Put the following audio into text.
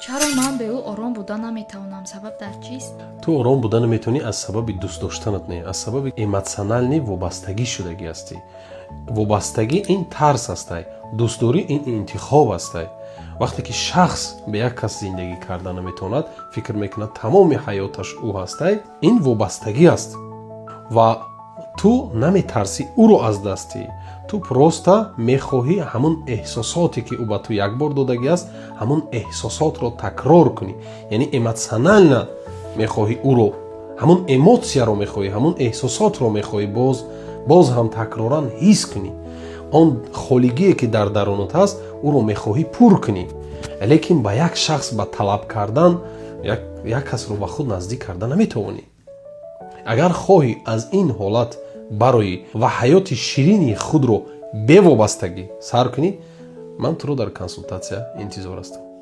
чаро ман бе ӯ ором будан наметавонам? Сабаб дар чист? ту ором будан наметавонӣ аз сабаби дӯст доштанат не, аз сабаби эмоционални вобастагӣ шудагӣ ҳастӣ. вобастагӣ ин тарс астай, дӯстдорӣ ин интихоб астай. вақте ки шахс ба як кас зиндагӣ карда наметавонад, фикр мекунад тамоми ҳаёташ ӯ ҳастай, ин вобастагӣ аст. ва ту наметарсӣ ӯро аз даст диҳӣ. ту просто мехоҳӣ ҳамон эҳсосоте ки ӯ ба ту якбор додагиаст, ҳамон эҳсосотро такрор кунӣ. яъне эмоционална мехоҳӣ ӯро, ҳамон эмотсияро мехоҳӣ, ҳамон эҳсосотро мехоҳӣ боз ҳам такроран ҳис кунӣ. он холигие ки дар дарунат ҳаст, ӯро мехоҳӣ пур кунӣ. лекин ба як шахс ба талаб кардан, як касро ба худ наздик карда наметавонӣ. агар хоҳӣ аз ин ҳолат бароӣ ва ҳаёти ширини худро бевобастагӣ сар кунӣ, ман туро дар консултатсия интизор ҳастам.